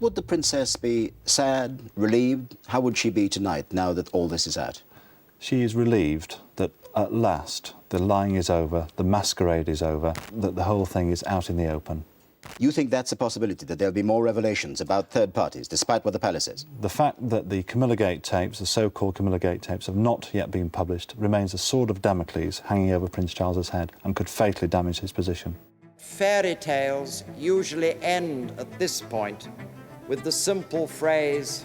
Would the princess be sad, relieved? How would she be tonight, now that all this is out? She is relieved that at last the lying is over, the masquerade is over, that the whole thing is out in the open. You think that's a possibility, that there'll be more revelations about third parties, despite what the palace says? The fact that the Camilla Gate tapes, the so-called Camilla Gate tapes, have not yet been published remains a sword of Damocles hanging over Prince Charles's head and could fatally damage his position. Fairy tales usually end at this point with the simple phrase,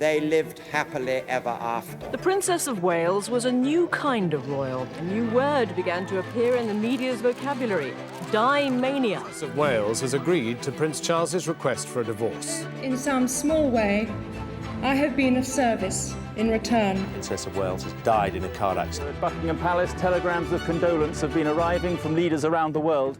"They lived happily ever after." The Princess of Wales was a new kind of royal. A new word began to appear in the media's vocabulary, die-mania. The Princess of Wales has agreed to Prince Charles's request for a divorce. In some small way, I have been of service in return. The Princess of Wales has died in a car accident. At Buckingham Palace, telegrams of condolence have been arriving from leaders around the world.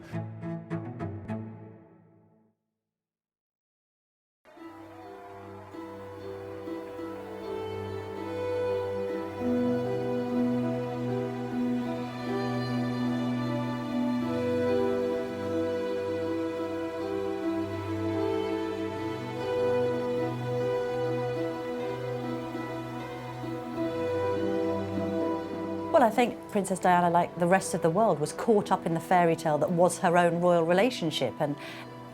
Well, I think Princess Diana, like the rest of the world, was caught up in the fairy tale that was her own royal relationship, and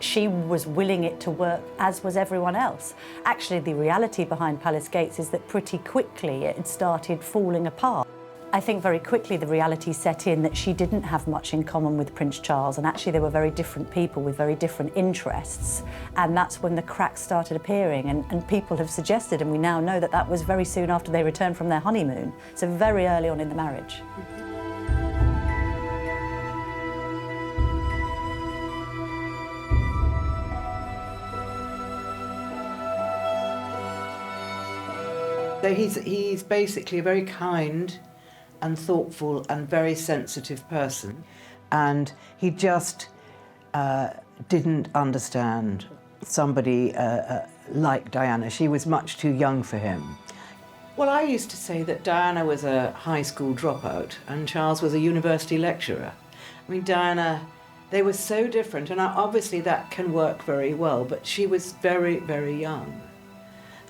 she was willing it to work, as was everyone else. Actually, the reality behind Palace Gates is that pretty quickly it started falling apart. I think very quickly the reality set in that she didn't have much in common with Prince Charles, and actually they were very different people with very different interests, and that's when the cracks started appearing, and people have suggested, and we now know that that was very soon after they returned from their honeymoon, so very early on in the marriage. So he's basically a very kind and thoughtful and very sensitive person, and he just didn't understand somebody like Diana. She was much too young for him. Well, I used to say that Diana was a high school dropout and Charles was a university lecturer. I mean, Diana, they were so different, and obviously that can work very well, but she was very, very young,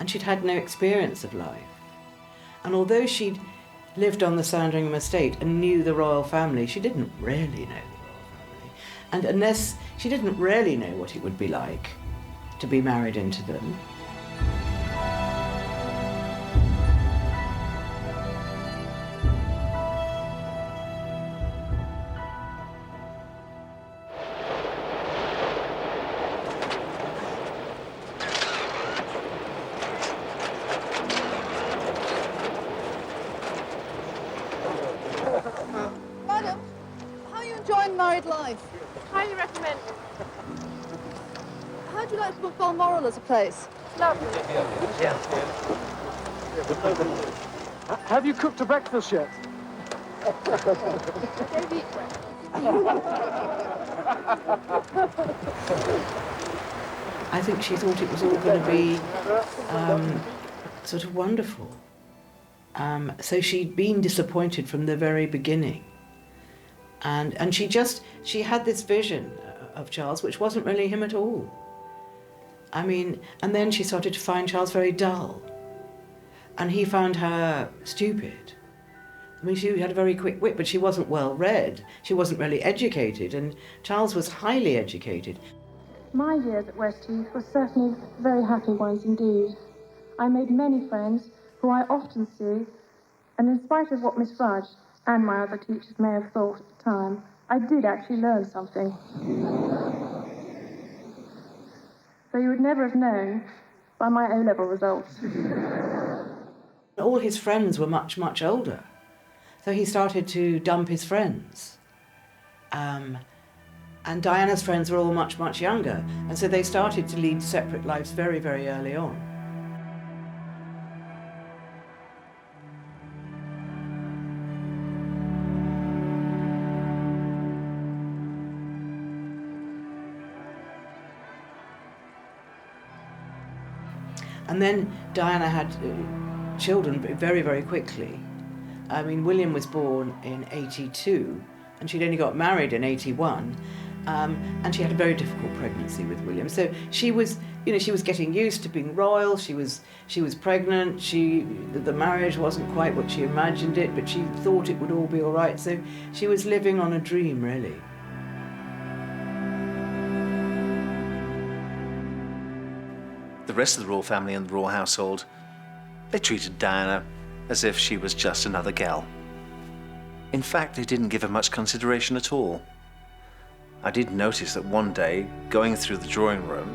and she'd had no experience of life. And although she'd lived on the Sandringham estate and knew the royal family, she didn't really know the royal family. And unless she didn't really know what it would be like to be married into them. Madam, how are you enjoying married life? Highly recommend. How do you like Balmoral as a place? Lovely. Have you cooked a breakfast yet? I think she thought it was all going to be sort of wonderful. So she'd been disappointed from the very beginning. And she had this vision of Charles, which wasn't really him at all. I mean, and then she started to find Charles very dull. And he found her stupid. I mean, she had a very quick wit, but she wasn't well read. She wasn't really educated, and Charles was highly educated. My years at Westheath were certainly very happy ones indeed. I made many friends who I often see, and in spite of what Miss Rudge and my other teachers may have thought at the time, I did actually learn something. So you would never have known by my O-level results. All his friends were much, much older. So he started to dump his friends. And Diana's friends were all much, much younger. And so they started to lead separate lives very, very early on. And then Diana had children very, very quickly. I mean, William was born in 82, and she'd only got married in 81. And she had a very difficult pregnancy with William. So she was, she was getting used to being royal. She was pregnant. The marriage wasn't quite what she imagined it, but she thought it would all be all right. So she was living on a dream, really. The rest of the royal family and the royal household, they treated Diana as if she was just another gal. In fact, they didn't give her much consideration at all. I did notice that one day, going through the drawing room,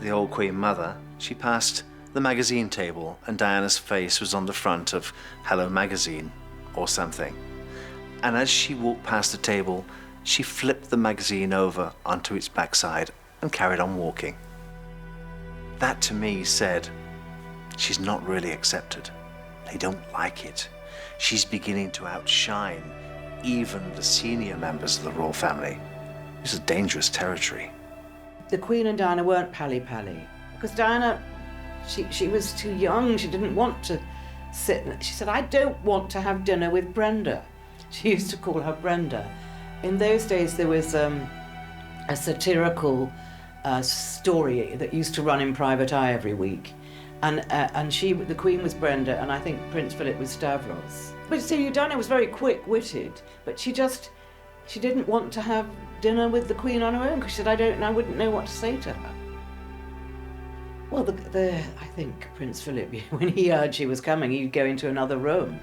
the old Queen Mother, she passed the magazine table and Diana's face was on the front of Hello Magazine or something. And as she walked past the table, she flipped the magazine over onto its backside and carried on walking. That to me said, she's not really accepted. They don't like it. She's beginning to outshine even the senior members of the royal family. This is dangerous territory. The Queen and Diana weren't pally-pally, because Diana, she was too young. She didn't want to sit. She said, I don't want to have dinner with Brenda. She used to call her Brenda. In those days, there was a satirical story that used to run in Private Eye every week. And the Queen was Brenda, and I think Prince Philip was Stavros. But so Diana was very quick-witted, but she didn't want to have dinner with the Queen on her own, because she said, I wouldn't know what to say to her. Well, I think Prince Philip, when he heard she was coming, he'd go into another room.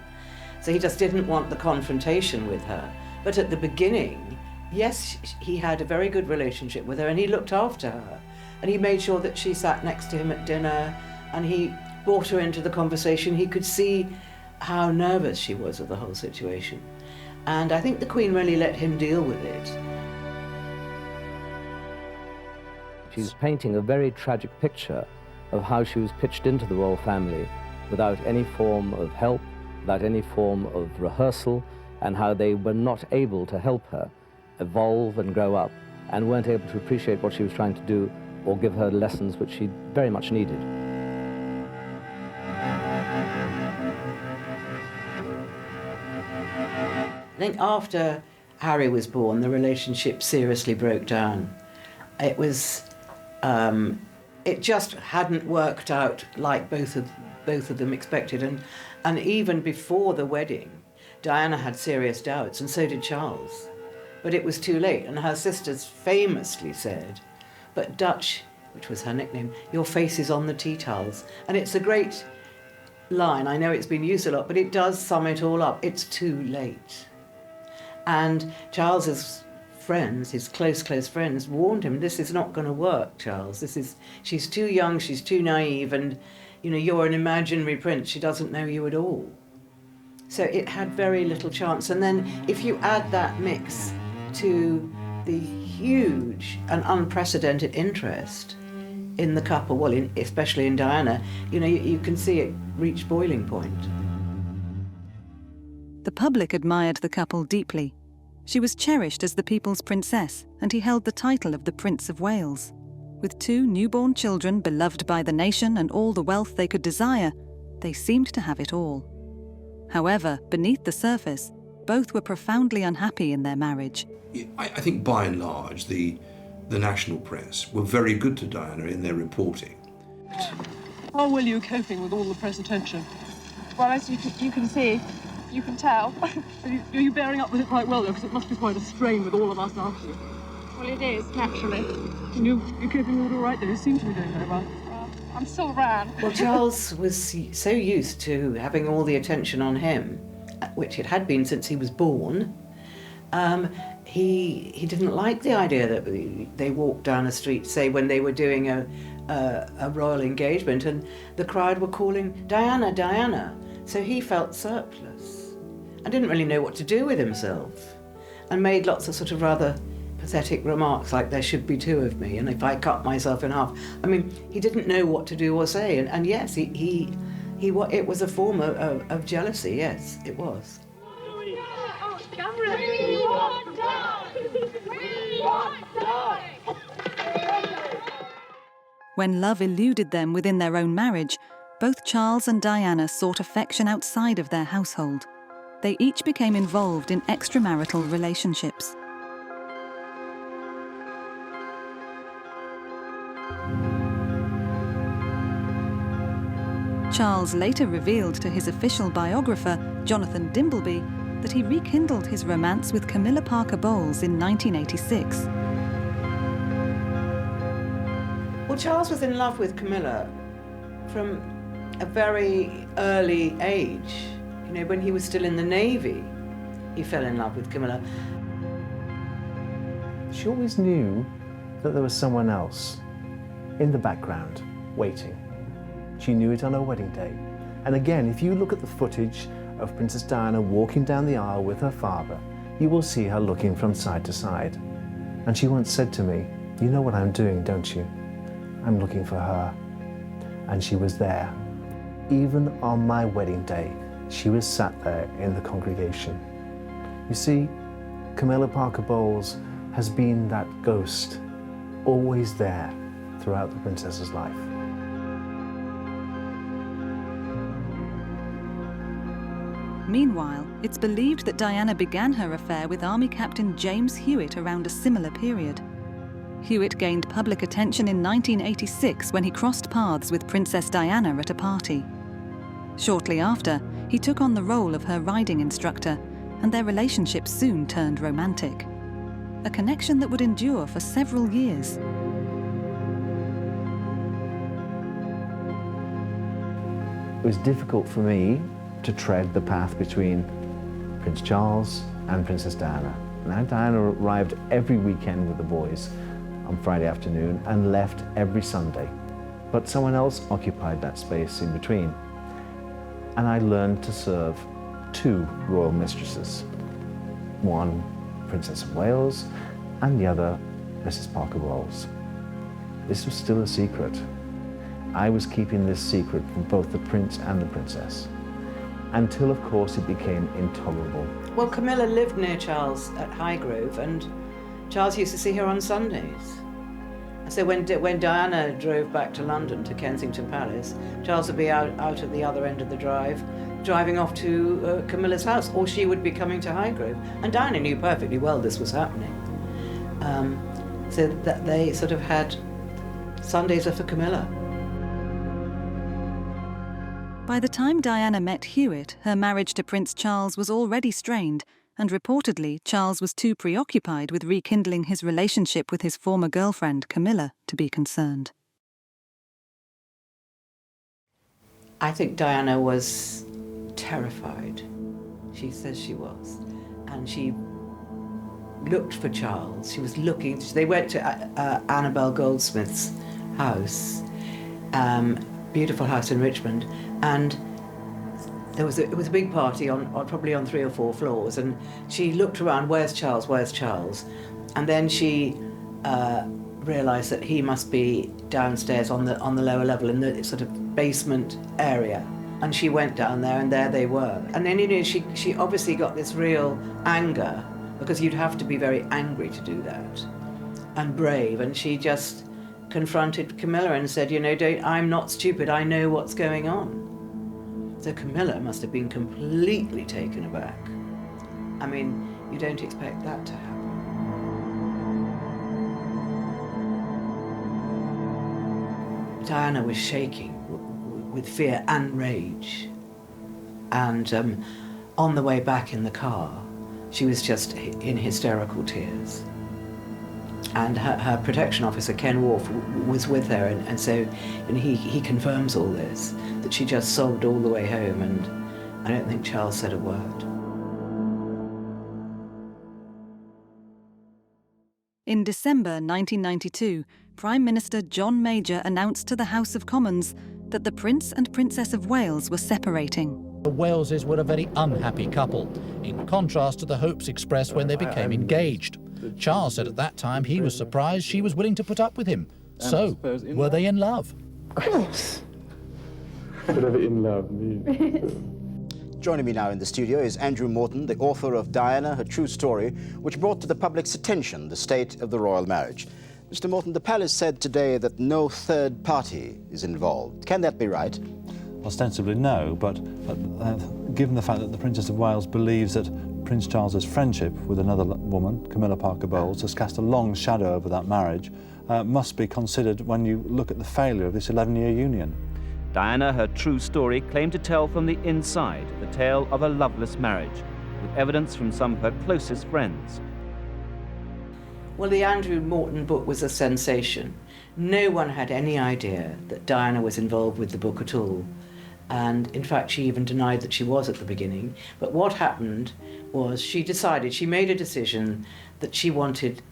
So he just didn't want the confrontation with her. But at the beginning, yes, he had a very good relationship with her, and he looked after her. And he made sure that she sat next to him at dinner, and he brought her into the conversation. He could see how nervous she was of the whole situation. And I think the Queen really let him deal with it. She's painting a very tragic picture of how she was pitched into the royal family without any form of help, without any form of rehearsal, and how they were not able to help her evolve and grow up, and weren't able to appreciate what she was trying to do or give her lessons which she very much needed. I think after Harry was born, the relationship seriously broke down. It was, it just hadn't worked out like both of them expected. And even before the wedding, Diana had serious doubts, and so did Charles. But it was too late, and her sisters famously said, but Dutch, which was her nickname, your face is on the tea towels. And it's a great line. I know it's been used a lot, but it does sum it all up. It's too late. And Charles's friends, his close friends, warned him, this is not going to work, Charles. She's too young, she's too naive, and you're an imaginary prince. She doesn't know you at all. So it had very little chance. And then if you add that mix to the huge and unprecedented interest in the couple, well, especially in Diana, you can see it reach boiling point. The public admired the couple deeply. She was cherished as the people's princess, and he held the title of the Prince of Wales. With 2 newborn children beloved by the nation and all the wealth they could desire, they seemed to have it all. However, beneath the surface, both were profoundly unhappy in their marriage. I think by and large, the national press were very good to Diana in their reporting. How well are you coping with all the press attention? Well, as you can see, you can tell. Are you bearing up with it quite well, though? Because it must be quite a strain with all of us after you. Well, it is, naturally. And you're coping with it all right, though? You seem to be doing very well. I'm still around. Well, Charles was so used to having all the attention on him, which it had been since he was born. He didn't like the idea that they walked down a street, say, when they were doing a royal engagement, and the crowd were calling, Diana, Diana. So he felt surplus and didn't really know what to do with himself, and made lots of sort of rather pathetic remarks like, there should be 2 of me, and if I cut myself in half. I mean, he didn't know what to do or say, and yes, it was a form of jealousy, yes, it was. When love eluded them within their own marriage, both Charles and Diana sought affection outside of their household. They each became involved in extramarital relationships. Charles later revealed to his official biographer, Jonathan Dimbleby, that he rekindled his romance with Camilla Parker Bowles in 1986. Well, Charles was in love with Camilla from a very early age. You know, when he was still in the Navy, he fell in love with Camilla. She always knew that there was someone else in the background, waiting. She knew it on her wedding day. And again, if you look at the footage of Princess Diana walking down the aisle with her father, you will see her looking from side to side. And she once said to me, "You know what I'm doing, don't you? I'm looking for her." And she was there. Even on my wedding day, she was sat there in the congregation. You see, Camilla Parker Bowles has been that ghost, always there throughout the princess's life. Meanwhile, it's believed that Diana began her affair with Army Captain James Hewitt around a similar period. Hewitt gained public attention in 1986 when he crossed paths with Princess Diana at a party. Shortly after, he took on the role of her riding instructor, and their relationship soon turned romantic. A connection that would endure for several years. It was difficult for me to tread the path between Prince Charles and Princess Diana. Now, Diana arrived every weekend with the boys on Friday afternoon and left every Sunday. But someone else occupied that space in between. And I learned to serve two royal mistresses. One, Princess of Wales, and the other, Mrs. Parker Bowles. This was still a secret. I was keeping this secret from both the prince and the princess, until, of course, it became intolerable. Well, Camilla lived near Charles at Highgrove, and Charles used to see her on Sundays. So when Diana drove back to London, to Kensington Palace, Charles would be out at the other end of the drive, driving off to Camilla's house, or she would be coming to Highgrove. And Diana knew perfectly well this was happening. So that they sort of had Sundays are for Camilla. By the time Diana met Hewitt, her marriage to Prince Charles was already strained, and reportedly Charles was too preoccupied with rekindling his relationship with his former girlfriend, Camilla, to be concerned. I think Diana was terrified. She says she was. And she looked for Charles. She was looking. They went to Annabel Goldsmith's house, beautiful house in Richmond, and it was a big party on probably on 3 or 4 floors, and she looked around, where's Charles, where's Charles? And then she realised that he must be downstairs on the lower level in the sort of basement area. And she went down there, and there they were. And then, you know, she obviously got this real anger, because you'd have to be very angry to do that, and brave. And she just confronted Camilla and said, you know, I'm not stupid, I know what's going on. So Camilla must have been completely taken aback. I mean, you don't expect that to happen. Diana was shaking with fear and rage. And on the way back in the car, she was just in hysterical tears. And her protection officer, Ken Worf, was with her, and so he confirms all this, that she just sobbed all the way home, and I don't think Charles said a word. In December 1992, Prime Minister John Major announced to the House of Commons that the Prince and Princess of Wales were separating. The Waleses were a very unhappy couple, in contrast to the hopes expressed when they became engaged. Charles said at that time he was surprised she was willing to put up with him. So, were they in love? Of course. Whatever in love means. Joining me now in the studio is Andrew Morton, the author of Diana, Her True Story, which brought to the public's attention the state of the royal marriage. Mr. Morton, the palace said today that no third party is involved. Can that be right? Ostensibly no, but given the fact that the Princess of Wales believes that Prince Charles's friendship with another woman, Camilla Parker Bowles, has cast a long shadow over that marriage, must be considered when you look at the failure of this 11-year union. Diana, her true story, claimed to tell from the inside the tale of a loveless marriage, with evidence from some of her closest friends. Well, the Andrew Morton book was a sensation. No one had any idea that Diana was involved with the book at all. And in fact, she even denied that she was at the beginning. But what happened was she made a decision that she wanted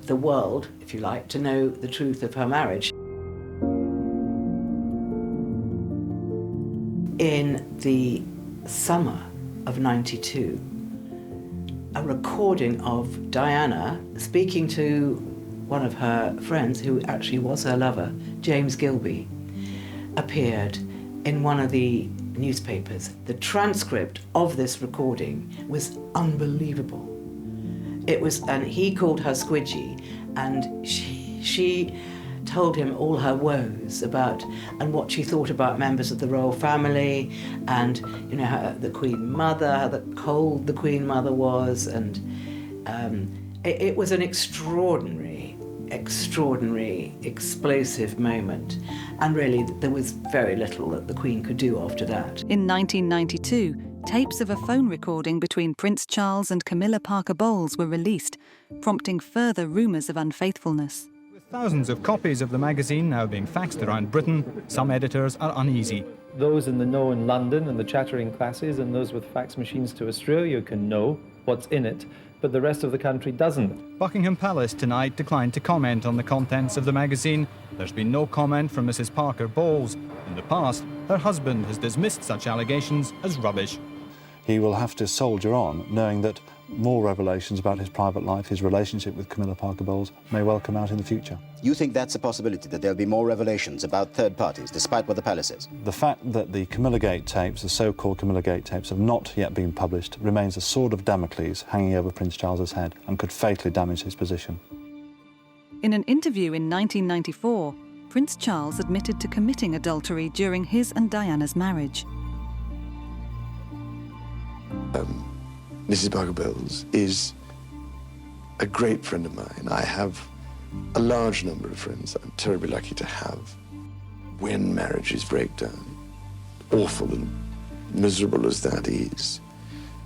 the world, if you like, to know the truth of her marriage. In the summer of '92, a recording of Diana speaking to one of her friends, who actually was her lover, James Gilby, appeared in one of the newspapers. The transcript of this recording was unbelievable. And he called her Squidgy, and she told him all her woes and what she thought about members of the royal family, and the Queen Mother, how cold the Queen Mother was, and it was an extraordinary, explosive moment, and really there was very little that the Queen could do after that. In 1992, tapes of a phone recording between Prince Charles and Camilla Parker Bowles were released, prompting further rumours of unfaithfulness. Thousands of copies of the magazine now being faxed around Britain, some editors are uneasy. Those in the know in London and the chattering classes and those with fax machines to Australia can know what's in it, but the rest of the country doesn't. Buckingham Palace tonight declined to comment on the contents of the magazine. There's been no comment from Mrs. Parker Bowles. In the past, her husband has dismissed such allegations as rubbish. He will have to soldier on, knowing that more revelations about his private life, his relationship with Camilla Parker Bowles, may well come out in the future. You think that's a possibility, that there'll be more revelations about third parties, despite what the palace says? The fact that the Camilla Gate tapes, the so-called Camilla Gate tapes, have not yet been published remains a sword of Damocles hanging over Prince Charles's head and could fatally damage his position. In an interview in 1994, Prince Charles admitted to committing adultery during his and Diana's marriage. Mrs. Parker Bowles is a great friend of mine. I have a large number of friends I'm terribly lucky to have. When marriages break down, awful and miserable as that is,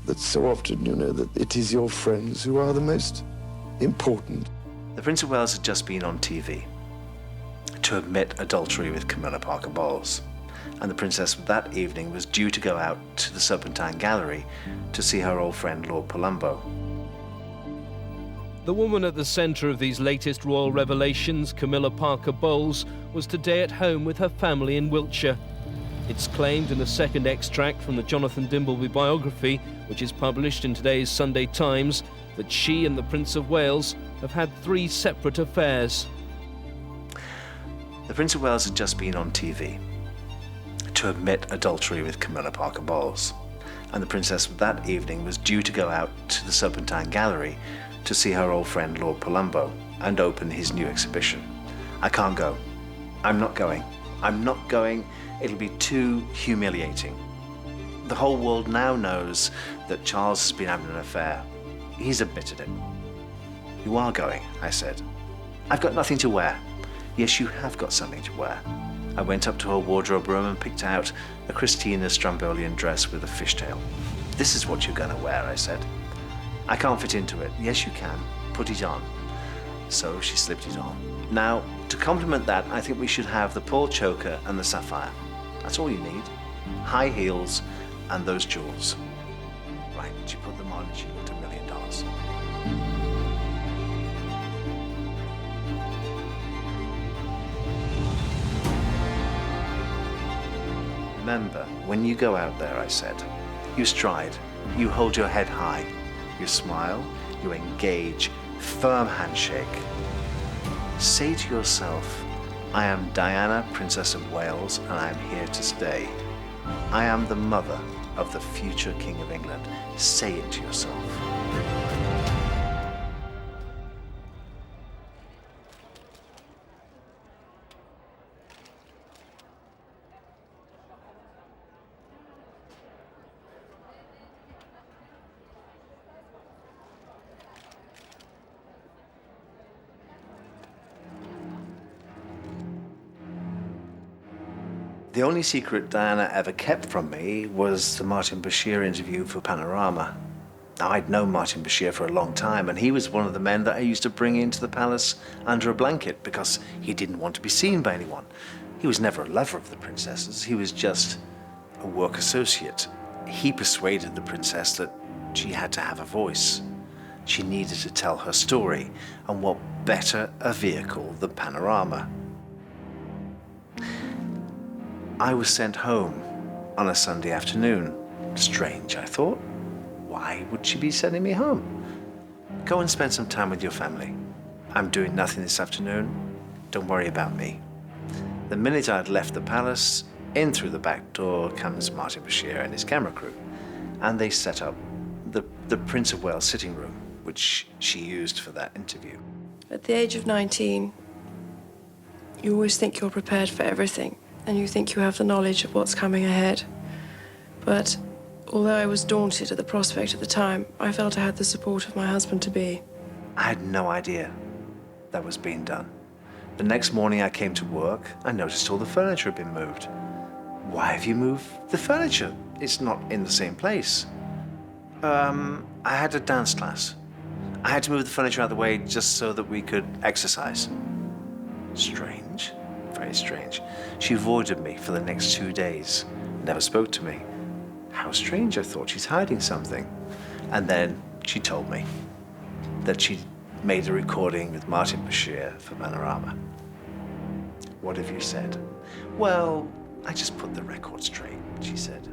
that so often, that it is your friends who are the most important. The Prince of Wales had just been on TV to admit adultery with Camilla Parker Bowles, and the Princess that evening was due to go out to the Serpentine Gallery to see her old friend Lord Palumbo. The woman at the centre of these latest royal revelations, Camilla Parker Bowles, was today at home with her family in Wiltshire. It's claimed in a second extract from the Jonathan Dimbleby biography, which is published in today's Sunday Times, that she and the Prince of Wales have had 3 separate affairs. The Prince of Wales had just been on TV to admit adultery with Camilla Parker Bowles, and the Princess that evening was due to go out to the Serpentine Gallery to see her old friend Lord Palumbo and open his new exhibition. I can't go. I'm not going. I'm not going. It'll be too humiliating. The whole world now knows that Charles has been having an affair. He's admitted it. You are going, I said. I've got nothing to wear. Yes, you have got something to wear. I went up to her wardrobe room and picked out a Christina Strombolian dress with a fishtail. This is what you're going to wear, I said. I can't fit into it. Yes, you can. Put it on. So she slipped it on. Now, to complement that, I think we should have the pearl choker and the sapphire. That's all you need. High heels and those jewels. Right, she put them on and she looked $1 million. Remember, when you go out there, I said, you stride, you hold your head high, you smile, you engage, firm handshake. Say to yourself, I am Diana, Princess of Wales, and I am here to stay. I am the mother of the future King of England. Say it to yourself. The only secret Diana ever kept from me was the Martin Bashir interview for Panorama. Now, I'd known Martin Bashir for a long time, and he was one of the men that I used to bring into the palace under a blanket because he didn't want to be seen by anyone. He was never a lover of the princesses. He was just a work associate. He persuaded the princess that she had to have a voice. She needed to tell her story, and what better a vehicle than Panorama? I was sent home on a Sunday afternoon. Strange, I thought. Why would she be sending me home? Go and spend some time with your family. I'm doing nothing this afternoon. Don't worry about me. The minute I'd left the palace, in through the back door comes Martin Bashir and his camera crew, and they set up the Prince of Wales sitting room, which she used for that interview. At the age of 19, you always think you're prepared for everything, and you think you have the knowledge of what's coming ahead. But although I was daunted at the prospect at the time, I felt I had the support of my husband-to-be. I had no idea that was being done. The next morning I came to work, I noticed all the furniture had been moved. Why have you moved the furniture? It's not in the same place. I had a dance class. I had to move the furniture out of the way just so that we could exercise. Strange, very strange. She avoided me for the next 2 days, never spoke to me. How strange, I thought, she's hiding something. And then she told me that she'd made a recording with Martin Bashir for Panorama. What have you said? Well, I just put the record straight, she said.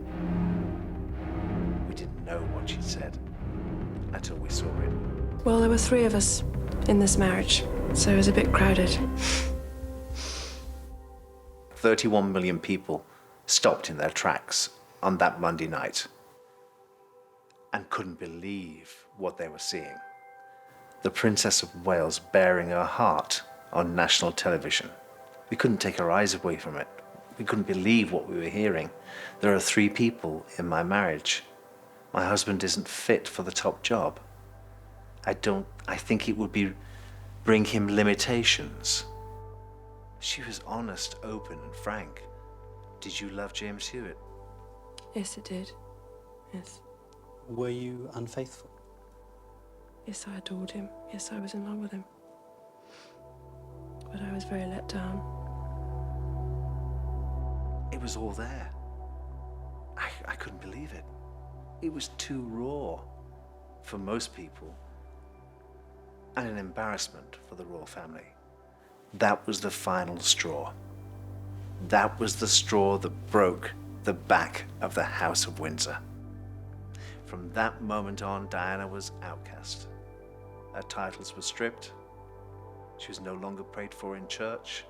We didn't know what she'd said until we saw it. Well, there were 3 of us in this marriage, so it was a bit crowded. 31 million people stopped in their tracks on that Monday night and couldn't believe what they were seeing. The Princess of Wales bearing her heart on national television. We couldn't take our eyes away from it. We couldn't believe what we were hearing. There are 3 people in my marriage. My husband isn't fit for the top job. I think it would bring him limitations. She was honest, open, and frank. Did you love James Hewitt? Yes, it did. Yes. Were you unfaithful? Yes, I adored him. Yes, I was in love with him. But I was very let down. It was all there. I couldn't believe it. It was too raw for most people, and an embarrassment for the royal family. That was the final straw. That was the straw that broke the back of the House of Windsor. From that moment on, Diana was outcast. Her titles were stripped. She was no longer prayed for in church.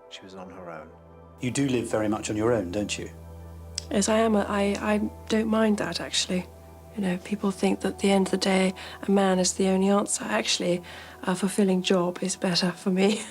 She was on her own. You do live very much on your own, don't you? Yes, I am. I don't mind that, actually. You know, people think that at the end of the day, a man is the only answer. Actually, a fulfilling job is better for me.